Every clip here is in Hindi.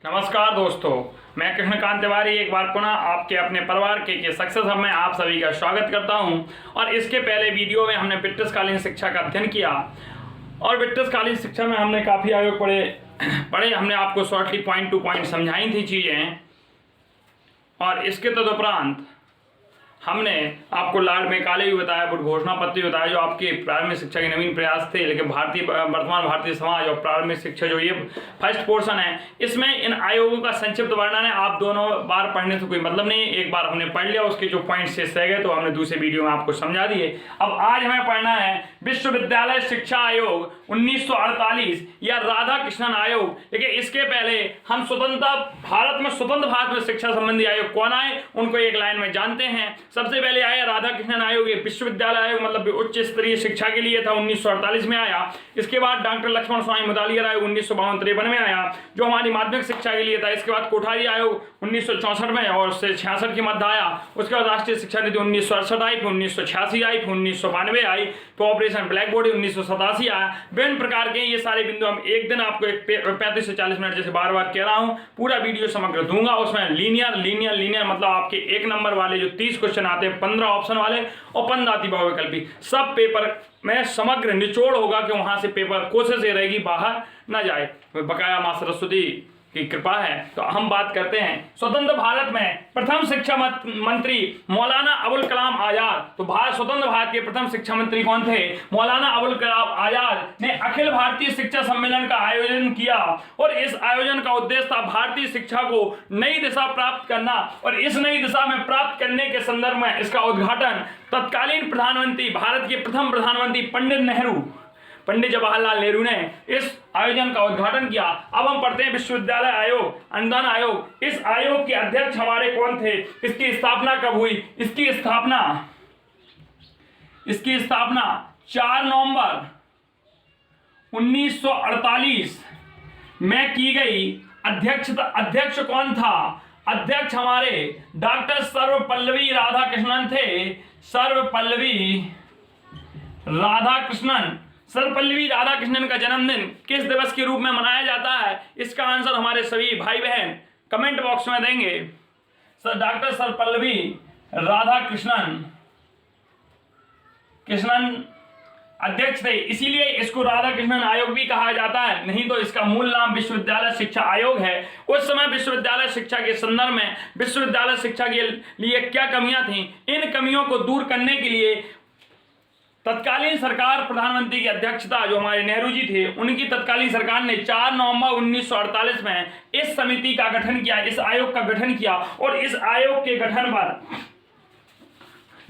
नमस्कार दोस्तों, मैं कृष्णकांत तिवारी एक बार पुनः आपके अपने परिवार के सक्सेस हब में आप सभी का स्वागत करता हूं। और इसके पहले वीडियो में हमने ब्रिटिशकालीन शिक्षा का अध्ययन किया और ब्रिटिशकालीन शिक्षा में हमने काफ़ी आयोग पढ़े हमने आपको शॉर्टली पॉइंट टू पॉइंट समझाई थी चीज़ें। और इसके तदुपरांत हमने आपको लॉर्ड मैकाले भी बताया, घोषणा पत्र भी बताया, जो आपके प्रारंभिक शिक्षा के नवीन प्रयास थे। लेकिन वर्तमान भारतीय समाज और प्रारंभिक शिक्षा जो ये फर्स्ट पोर्शन है, इसमें इन आयोगों का संक्षिप्त वर्णन है। आप दोनों बार पढ़ने से कोई मतलब नहीं, एक बार हमने पढ़ लिया, उसके जो पॉइंट शेष रह गए तो हमने दूसरे वीडियो में आपको समझा दिए। अब आज हमें पढ़ना है विश्वविद्यालय शिक्षा आयोग 1948 या राधा कृष्णन आयोग। लेकिन इसके पहले हम स्वतंत्र भारत में शिक्षा संबंधी आयोग कौन आए उनको एक लाइन में जानते हैं। सबसे पहले आया राधा कृष्णन आयोग, ये विश्वविद्यालय आयोग मतलब उच्च स्तरीय शिक्षा के लिए था, 1948 में आया। इसके बाद डॉक्टर लक्ष्मण स्वामी मुदालियर आयोग 1952-53 में आया, जो हमारी माध्यमिक शिक्षा के लिए था। इसके बाद कोठारी आयोग 1964 में और उससे 66 के मध्य आया। उसके बाद राष्ट्रीय शिक्षा नीति 1968 आई, फिर 1986 आई, फिर 1992 आई, फिर ऑपरेशन ब्लैक बोर्ड 1987 आया। विभिन्न प्रकार के ये सारे बिंदु हम एक दिन आपको 35 से 40 मिनट जैसे बार बार कह रहा हूँ पूरा वीडियो समग्र दूंगा। उसमें लीनियर मतलब आपके एक नंबर वाले जो 30 क्वेश्चन आते हैं, 15 ऑप्शन वाले और 15 आती बहुविकल्पी, सब पेपर में समग्र निचोड़ होगा कि वहां से पेपर कोशिश ये रहेगी बाहर ना जाए। बकाया मां सरस्वती की कृपा है। तो हम बात करते हैं स्वतंत्र भारत में प्रथम शिक्षा मंत्री मौलाना अबुल कलाम आजाद। तो स्वतंत्र भारत के प्रथम शिक्षा मंत्री कौन थे? मौलाना अबुल कलाम आजाद ने अखिल भारतीय शिक्षा सम्मेलन का आयोजन किया और इस आयोजन का उद्देश्य था भारतीय शिक्षा को नई दिशा प्राप्त करना। और इस नई दिशा में प्राप्त करने के संदर्भ में इसका उद्घाटन तत्कालीन प्रधानमंत्री, भारत के प्रथम प्रधानमंत्री पंडित जवाहरलाल नेहरू ने इस आयोजन का उद्घाटन किया। अब हम पढ़ते हैं विश्वविद्यालय आयोग, अनुदान आयोग। इस आयोग के अध्यक्ष हमारे कौन थे? इसकी स्थापना कब हुई? इसकी स्थापना 4 नवंबर 1948 में की गई। अध्यक्ष कौन था? अध्यक्ष हमारे डॉक्टर सर्वपल्लवी राधाकृष्णन थे। सर्वपल्लवी राधाकृष्णन का जन्मदिन किस दिवस के रूप में मनाया जाता है? इसका आंसर हमारे सभी भाई बहन कमेंट बॉक्स में देंगे। डॉक्टर सर्वपल्लवी राधाकृष्णन अध्यक्ष थे, इसीलिए इसको राधाकृष्णन आयोग भी कहा जाता है, नहीं तो इसका मूल नाम विश्वविद्यालय शिक्षा आयोग है। उस समय विश्वविद्यालय शिक्षा के संदर्भ में विश्वविद्यालय शिक्षा के लिए क्या कमियां थी, इन कमियों को दूर करने के लिए तत्कालीन सरकार, प्रधानमंत्री की अध्यक्षता जो हमारे नेहरू जी थे, उनकी तत्कालीन सरकार ने 4 नवंबर 1948 में इस समिति का गठन किया, इस आयोग का गठन किया। और इस आयोग के गठन पर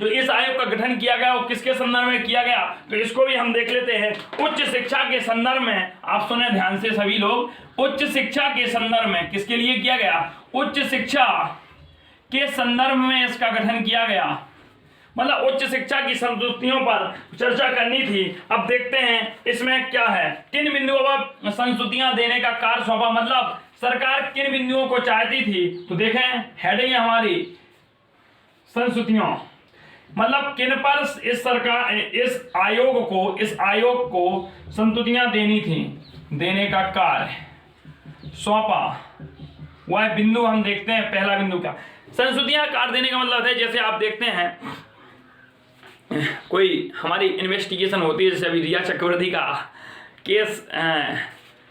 जो इस आयोग का गठन किया गया वो किसके संदर्भ में किया गया, तो इसको भी हम देख लेते हैं। उच्च शिक्षा के संदर्भ में, आप सुने ध्यान से सभी लोग, उच्च शिक्षा के संदर्भ में किसके लिए किया गया? उच्च शिक्षा के संदर्भ में इसका गठन किया गया, मतलब उच्च शिक्षा की संस्तुतियों पर चर्चा करनी थी। अब देखते हैं इसमें क्या है, किन बिंदुओं पर संस्तुतियां देने का कार्य सौंपा, मतलब सरकार किन बिंदुओं को चाहती थी। तो देखें हेडिंग हमारी संस्तुतियों, मतलब किन पर इस आयोग को संस्तुतियां देनी थी, देने का कार्य सौंपा। वह बिंदु हम देखते हैं। पहला बिंदु क्या, संस्तुतियां कार्य देने का मतलब है, जैसे आप देखते हैं कोई हमारी इन्वेस्टिगेशन होती है, जैसे अभी रिया चक्रवर्ती का केस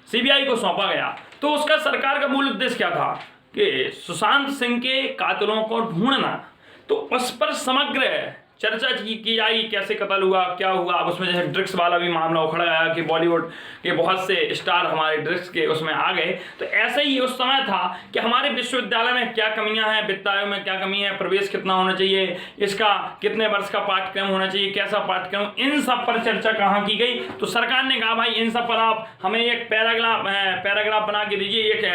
सीबीआई को सौंपा गया, तो उसका सरकार का मूल उद्देश्य क्या था कि सुशांत सिंह के कातिलों को ढूंढना। तो उस पर समग्र चर्चा की जाएगी, कैसे कत्ल हुआ, क्या हुआ। अब उसमें जैसे ड्रग्स वाला भी मामला उखड़ गया कि बॉलीवुड के बहुत से स्टार हमारे ड्रग्स के उसमें आ गए। तो ऐसे ही उस समय था कि हमारे विश्वविद्यालय में क्या कमियां हैं, वित्त आयोग में क्या कमी है, प्रवेश कितना होना चाहिए, इसका कितने वर्ष का पाठ्यक्रम होना चाहिए, कैसा पाठ्यक्रम, इन सब पर चर्चा कहाँ की गई। तो सरकार ने कहा भाई इन सब पर आप हमें एक पैराग्राफ बना के दीजिए, एक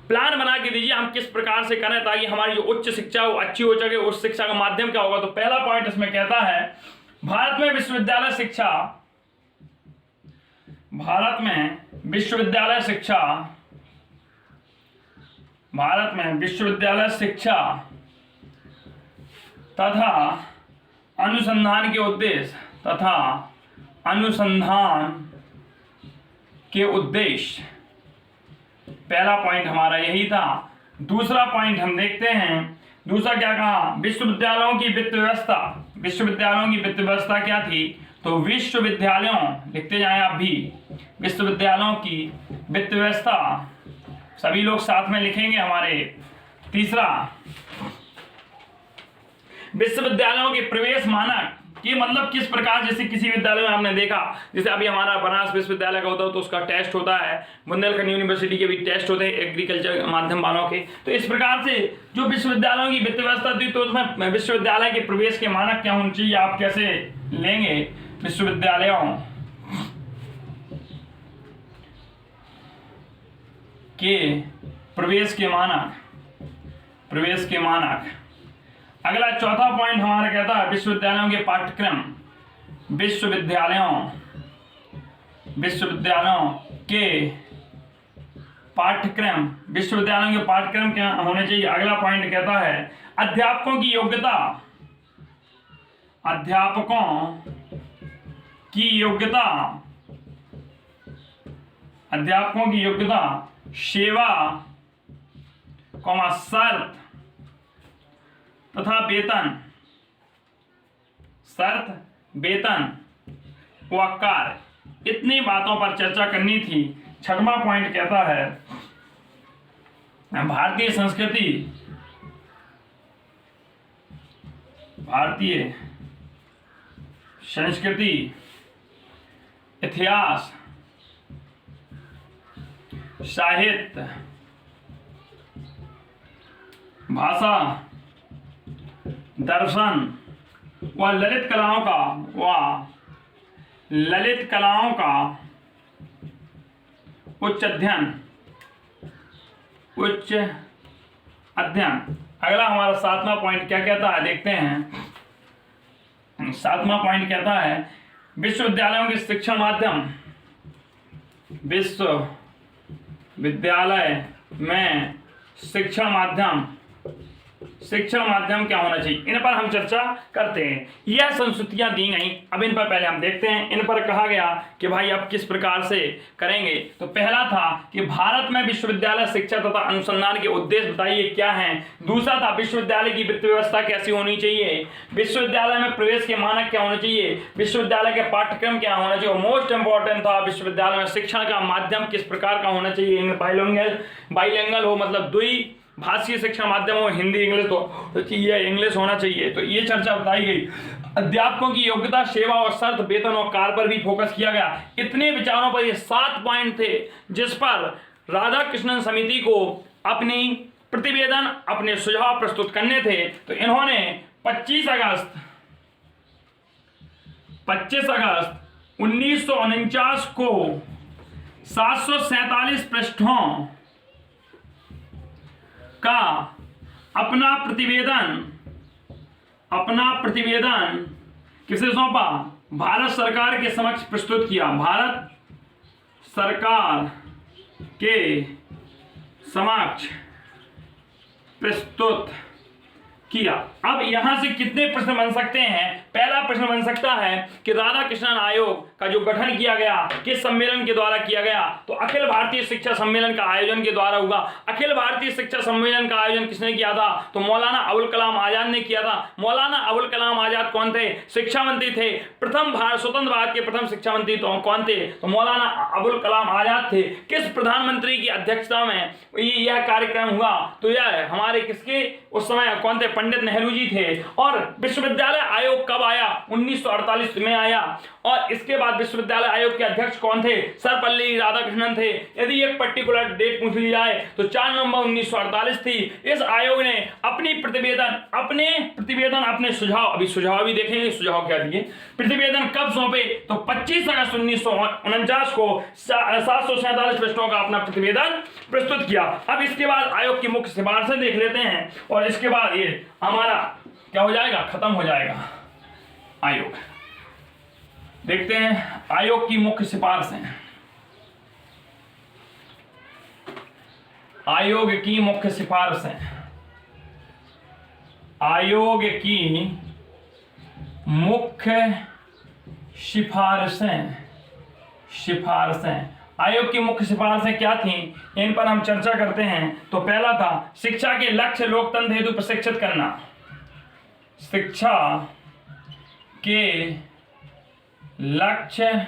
प्लान बना के दीजिए, हम किस प्रकार से करें ताकि हमारी जो उच्च शिक्षा वो अच्छी हो सके। उस शिक्षा का माध्यम क्या होगा? तो पहला पॉइंट इसमें कहता है भारत में विश्वविद्यालय शिक्षा तथा अनुसंधान पहला पॉइंट हमारा यही था। दूसरा पॉइंट हम देखते हैं, दूसरा क्या कहा, विश्वविद्यालयों की वित्त व्यवस्था। विश्वविद्यालयों की वित्त व्यवस्था क्या थी, तो विश्वविद्यालयों, लिखते जाएं आप भी, विश्वविद्यालयों की वित्त व्यवस्था, सभी लोग साथ में लिखेंगे हमारे। तीसरा, विश्वविद्यालयों के प्रवेश मानक, कि मतलब किस प्रकार, जैसे किसी विद्यालय में आपने देखा, जैसे अभी हमारा बनारस विश्वविद्यालय का होता है तो उसका टेस्ट होता है, बुंदेलखंड यूनिवर्सिटी के भी टेस्ट होते हैं एग्रीकल्चर माध्यम वालों के। तो इस प्रकार से जो विश्वविद्यालयों की वित्त व्यवस्था थी, तो उसमें विश्वविद्यालय के प्रवेश के मानक क्या होने चाहिए, आप कैसे लेंगे विश्वविद्यालयों के प्रवेश के मानक, प्रवेश के मानक। अगला चौथा पॉइंट हमारा कहता है विश्वविद्यालयों के पाठ्यक्रम। विश्वविद्यालयों के पाठ्यक्रम, विश्वविद्यालयों के पाठ्यक्रम क्या होने चाहिए। अगला पॉइंट कहता है अध्यापकों की योग्यता, अध्यापकों की योग्यता, अध्यापकों की योग्यता, सेवा, शर्त तथा वेतन, शर्त, वेतन व कार्य, इतनी बातों पर चर्चा करनी थी। छठवां पॉइंट कहता है भारतीय संस्कृति, भारतीय संस्कृति, इतिहास, साहित्य, भाषा, दर्शन व ललित कलाओं का उच्च अध्ययन। अगला हमारा सातवां पॉइंट क्या कहता है, देखते हैं। सातवां पॉइंट कहता है विश्वविद्यालयों के शिक्षण माध्यम, विश्वविद्यालय में शिक्षण माध्यम, शिक्षण माध्यम क्या होना चाहिए, इन पर हम चर्चा करते हैं। यह संस्तुतियां दी गई, अब इन पर पहले हम देखते हैं। इन पर कहा गया कि भाई अब किस प्रकार से करेंगे। तो पहला था कि भारत में विश्वविद्यालय शिक्षा तथा अनुसंधान के उद्देश्य बताइए क्या हैं। दूसरा था विश्वविद्यालय की वित्त व्यवस्था कैसी होनी चाहिए, विश्वविद्यालय में प्रवेश के मानक क्या होने चाहिए, विश्वविद्यालय के पाठ्यक्रम क्या होना चाहिए। मोस्ट इंपॉर्टेंट था विश्वविद्यालय में शिक्षण का माध्यम किस प्रकार का होना चाहिए, बाइलिंगुअल हो, मतलब द्वि भाषीय शिक्षा माध्यम हो, हिंदी इंग्लिश तो ये इंग्लिश होना चाहिए। तो ये चर्चा बताई गई। अध्यापकों की योग्यता, सेवा और शर्त, वेतन और कार्य पर भी फोकस किया गया। इतने विचारों पर ये 7 पॉइंट थे जिस पर राधाकृष्णन समिति को अपनी प्रतिवेदन, अपने सुझाव प्रस्तुत करने थे। तो इन्होंने 25 अगस्त 1949 को 747 पृष्ठों का अपना प्रतिवेदन किसे सौंपा, भारत सरकार के समक्ष प्रस्तुत किया। भारत सरकार के समक्ष प्रस्तुत किया। अब यहां से कितने प्रश्न बन सकते हैं। पहला प्रश्न बन सकता है कि राधाकृष्णन आयोग का जो गठन किया गया किस सम्मेलन के द्वारा किया गया, तो अखिल भारतीय शिक्षा सम्मेलन का आयोजन के द्वारा हुआ। अखिल भारतीय शिक्षा सम्मेलन का आयोजन किसने किया था, तो मौलाना अबुल कलाम आजाद ने किया था। मौलाना अबुल कलाम आजाद कौन थे, शिक्षा मंत्री थे। प्रथम स्वतंत्र भारत के प्रथम शिक्षा मंत्री तो कौन थे, तो मौलाना अबुल कलाम आजाद थे। किस प्रधानमंत्री की अध्यक्षता में यह कार्यक्रम हुआ, तो यह हमारे किसके उस समय कौन थे, पंडित नेहरू जी थे। और विश्वविद्यालय आयोग कब आया, 1948 में आया। और इसके बाद विश्वविद्यालय आयोग के अध्यक्ष कौन थे, सर्वपल्ली राधाकृष्णन थे। यदि एक पर्टिकुलर डेट पूछ ली जाए तो 4 नवंबर 1948 थी। इस आयोग ने अपने प्रतिवेदन अपने सुझाव, अभी सुझाव भी देखेंगे, सुझाव क्या दिए, प्रतिवेदन कब सौंपे, तो 25 अगस्त 1949 को 747 पृष्ठों का अपना प्रतिवेदन प्रस्तुत किया। अब इसके बाद आयोग की मुख्य सिफारिशें देख लेते हैं और इसके बाद ये हमारा क्या हो जाएगा, खत्म हो जाएगा। आयोग देखते हैं, आयोग की मुख्य सिफारिशें। आयोग की मुख्य सिफारिशें, आयोग की मुख्य सिफारिशें, आयोग की मुख्य सिफारिशें क्या थीं, इन पर हम चर्चा करते हैं। तो पहला था शिक्षा के लक्ष्य लोकतंत्र हेतु प्रशिक्षित करना। शिक्षा के लक्ष्य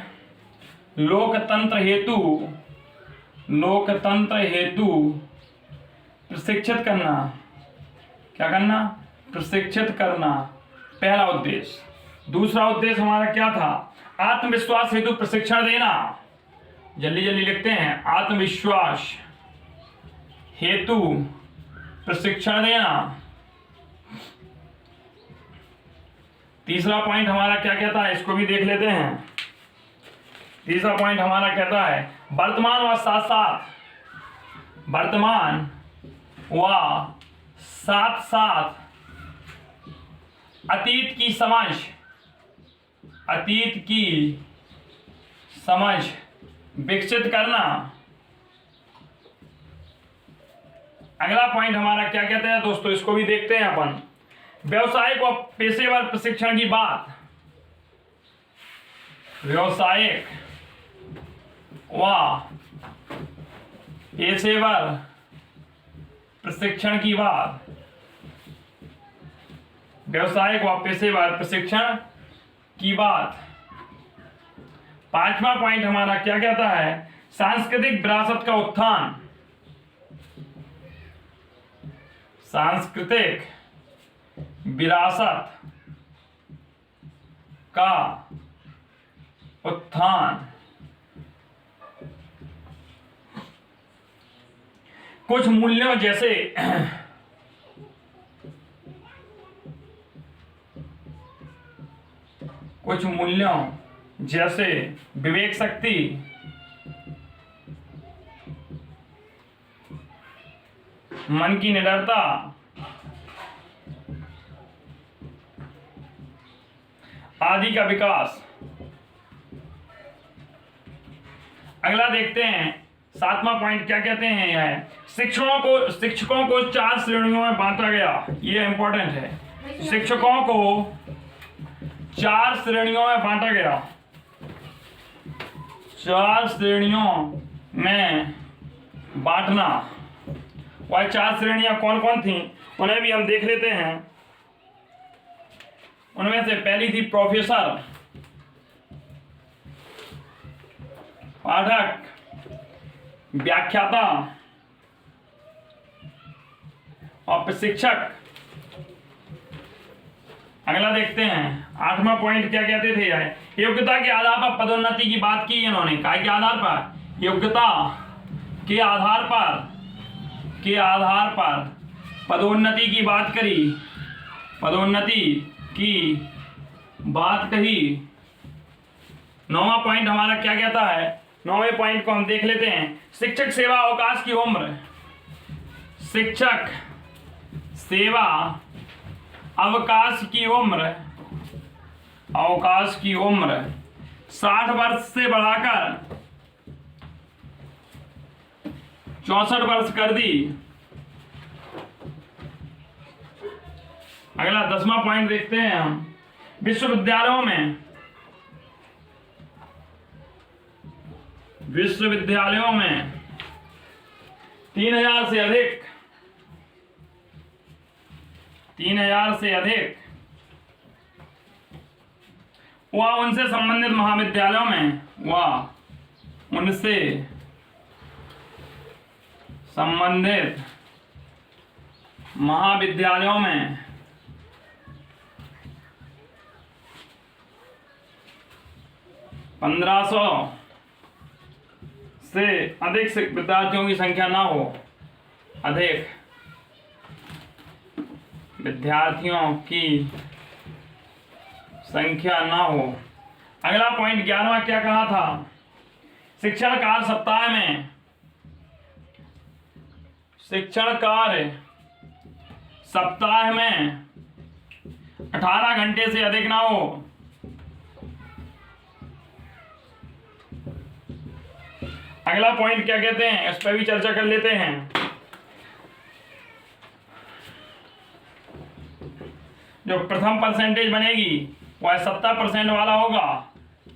लोकतंत्र हेतु प्रशिक्षित करना। क्या करना? प्रशिक्षित करना, पहला उद्देश्य। दूसरा उद्देश्य हमारा क्या था? आत्मविश्वास हेतु प्रशिक्षण देना। जल्दी जल्दी लिखते हैं, आत्मविश्वास हेतु प्रशिक्षण देना। तीसरा पॉइंट हमारा क्या कहता है, इसको भी देख लेते हैं। तीसरा पॉइंट हमारा कहता है वर्तमान व साथ साथ अतीत की समझ विकसित करना। अगला पॉइंट हमारा क्या कहते हैं दोस्तों, इसको भी देखते हैं अपन। व्यावसायिक व पेशेवर प्रशिक्षण की बात। व्यावसायिक व पेशेवर प्रशिक्षण की बात। व्यावसायिक व पेशेवर प्रशिक्षण की बात। पांचवा पॉइंट हमारा क्या कहता है? सांस्कृतिक विरासत का उत्थान। सांस्कृतिक विरासत का उत्थान। कुछ मूल्यों जैसे विवेक शक्ति, मन की निडरता, आदि का विकास। अगला देखते हैं, सातवां पॉइंट क्या कहते हैं? यह है शिक्षकों को 4 श्रेणियों में बांटा गया। ये इंपॉर्टेंट है। शिक्षकों को 4 श्रेणियों में बांटा गया। 4 श्रेणियों में बांटना। वह 4 श्रेणियां कौन कौन थी, उन्हें भी हम देख लेते हैं। उनमें से पहली थी प्रोफेसर, पाठक, व्याख्याता और प्रशिक्षक। अगला देखते हैं, 8वां पॉइंट क्या कहते थे? योग्यता के आधार पर पदोन्नति की बात की इन्होंने। काय के आधार पर? योग्यता के आधार पर पदोन्नति की बात करी। पदोन्नति की बात कही। 9वां पॉइंट हमारा क्या कहता है? 9वें पॉइंट को हम देख लेते हैं। शिक्षक सेवा अवकाश की उम्र। शिक्षक सेवा अवकाश की उम्र 60 वर्ष से बढ़ाकर 64 वर्ष कर दी। अगला 10वां पॉइंट देखते हैं हम। विश्वविद्यालयों में 3000 से अधिक व उनसे संबंधित महाविद्यालयों में 1500 से अधिक विद्यार्थियों की संख्या ना हो। अधिक विद्यार्थियों की संख्या ना हो। अगला पॉइंट 11वां क्या कहा था? शिक्षण कार्य सप्ताह में 18 घंटे से अधिक ना हो। अगला पॉइंट क्या कहते हैं, इस पर भी चर्चा कर लेते हैं। जो प्रथम परसेंटेज बनेगी वह 70% वाला होगा।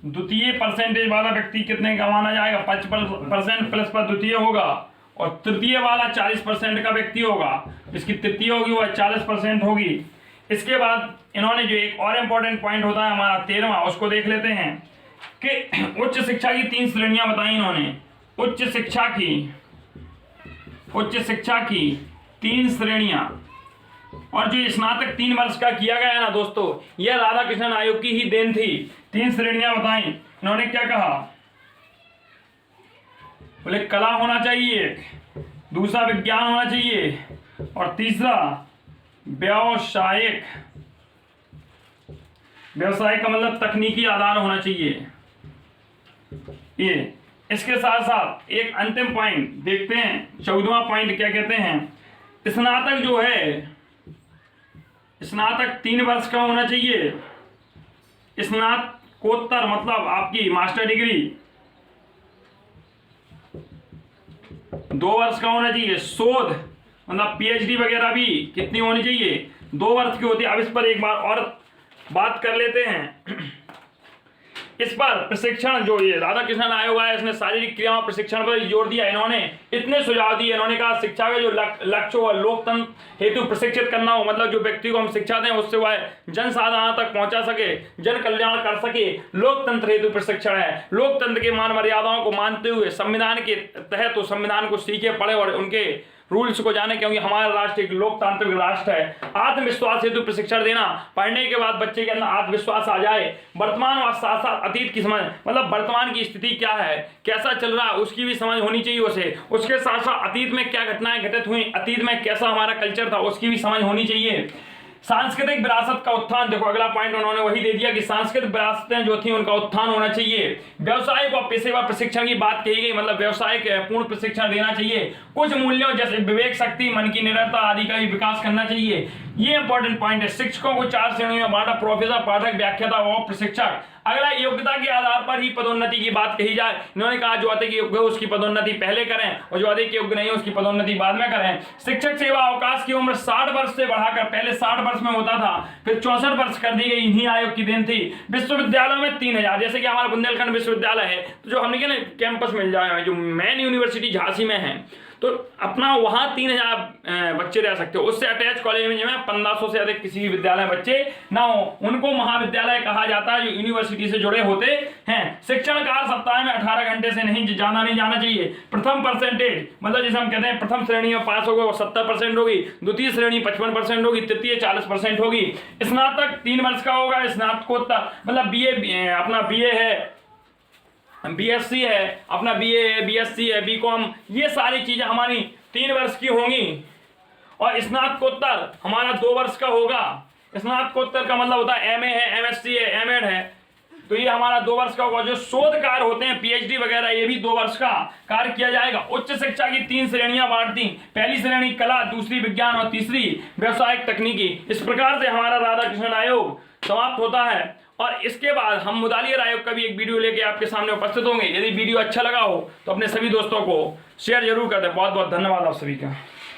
द्वितीय परसेंटेज वाला व्यक्ति कितने का माना जाएगा, 55% प्लस पर द्वितीय होगा, और तृतीय वाला 40% का व्यक्ति होगा, इसकी तृतीय होगी वह 40% होगी। इसके बाद इन्होंने जो एक और इम्पोर्टेंट पॉइंट होता है हमारा 13वां, उसको देख लेते हैं कि उच्च शिक्षा की 3 श्रेणियां बताई इन्होंने। उच्च शिक्षा की 3 श्रेणियां, और जो स्नातक 3 वर्ष का किया गया है ना दोस्तों, यह राधा कृष्णन आयोग की ही देन थी। 3 श्रेणियां बताई इन्होंने। क्या कहा, बोले कला होना चाहिए, दूसरा विज्ञान होना चाहिए, और तीसरा व्यावसायिक। व्यवसाय का मतलब तकनीकी आधार होना चाहिए। ये इसके साथ साथ एक अंतिम पॉइंट देखते हैं, 14वां पॉइंट क्या कहते हैं। स्नातक जो है, स्नातक 3 वर्ष का होना चाहिए। स्नातकोत्तर मतलब आपकी मास्टर डिग्री 2 वर्ष का होना चाहिए। शोध मतलब पीएचडी वगैरह भी कितनी होनी चाहिए, 2 वर्ष की होती है। अब इस पर एक बार और बात कर लेते हैं। इस पर प्रशिक्षण जो ये राधा कृष्णन आयोग है, इसने शारीरिक क्रियाओं प्रशिक्षण पर जोर दिया। इन्होंने इतने सुझाव दिए। इन्होंने कहा शिक्षा का जो लक्ष्य हो लोकतंत्र हेतु प्रशिक्षित करना हो, मतलब जो व्यक्ति को हम शिक्षा दें उससे वह जन साधारण तक पहुंचा सके, जन कल्याण कर सके, लोकतंत्र हेतु प्रशिक्षण है। लोकतंत्र के मान मर्यादाओं को मानते हुए संविधान के तहत तो संविधान को सीखे पढ़े और उनके रूल्स को जाने, क्योंकि हमारा राष्ट्र एक लोकतांत्रिक राष्ट्र है। आत्मविश्वास हेतु प्रशिक्षण देना, पढ़ने के बाद बच्चे के अंदर आत्मविश्वास आ जाए। वर्तमान और साथ साथ अतीत की समझ, मतलब वर्तमान की स्थिति क्या है, कैसा चल रहा है, उसकी भी समझ होनी चाहिए उसे। उसके साथ साथ अतीत में क्या घटनाएं घटित हुई, अतीत में कैसा हमारा कल्चर था, उसकी भी समझ होनी चाहिए। सांस्कृतिक विरासत का उत्थान, देखो अगला पॉइंट उन्होंने वही दे दिया कि सांस्कृतिक विरासतें जो थी उनका उत्थान होना चाहिए। व्यवसायिक और पेशेवर प्रशिक्षण की बात कही गई, मतलब व्यवसायिक पूर्ण प्रशिक्षण देना चाहिए। कुछ मूल्यों जैसे विवेक शक्ति, मन की निडरता आदि का भी विकास करना चाहिए। ये इंपॉर्टेंट पॉइंट है। शिक्षकों को 4 श्रेणियों में बांटा, प्रोफेसर, पाठक, व्याख्याता और प्रशिक्षक। अगला योग्यता के आधार पर ही पदोन्नति की बात कही जाए। इन्होंने कहा जो अधिक योग्य है उसकी पदोन्नति पहले करें, और जो अधिक योग्य नहीं है उसकी पदोन्नति बाद में करें। शिक्षक सेवा अवकाश की उम्र 60 वर्ष से बढ़ाकर, पहले 60 वर्ष में होता था, फिर 64 वर्ष कर दी गई। इन्हीं आयोग की देन थी। विश्वविद्यालयों में 3000, जैसे कि हमारा बुंदेलखंड विश्वविद्यालय है, तो जो हमने क्या कैंपस मिल जाए, जो मेन यूनिवर्सिटी झांसी में है, तो अपना वहां 3000 बच्चे रह सकते हो। उससे अटैच कॉलेज में जो है 1500 से अधिक किसी भी विद्यालय बच्चे ना हो, उनको महाविद्यालय कहा जाता है, जो यूनिवर्सिटी से जुड़े होते हैं। शिक्षण कार्य सप्ताह में 18 घंटे से नहीं जाना चाहिए। प्रथम परसेंटेज मतलब जैसे हम कहते हैं प्रथम श्रेणी में पास होगा वो 70% होगी, द्वितीय श्रेणी 55% होगी, तृतीय 40% होगी। स्नातक 3 वर्ष का होगा। स्नातकोत्तर मतलब बीए, अपना बीए है, बीएससी है, अपना बीए है, बीएससी है, बीकॉम, ये सारी चीजें हमारी 3 वर्ष की होंगी। और स्नातकोत्तर हमारा 2 वर्ष का होगा। स्नातकोत्तर का मतलब होता है एमए है, एमएससी है, एमएड है, तो ये हमारा 2 वर्ष का होगा। जो शोध कार्य होते हैं पीएचडी वगैरह, ये भी 2 वर्ष का कार्य किया जाएगा। उच्च शिक्षा की 3 श्रेणियां बांटती, पहली श्रेणी कला, दूसरी विज्ञान और तीसरी व्यावसायिक तकनीकी। इस प्रकार से हमारा राधा कृष्णन आयोग समाप्त होता है। और इसके बाद हम मुदालियर आयोग का भी एक वीडियो लेके आपके सामने उपस्थित होंगे। यदि वीडियो अच्छा लगा हो तो अपने सभी दोस्तों को शेयर जरूर कर दें। बहुत बहुत धन्यवाद आप सभी का।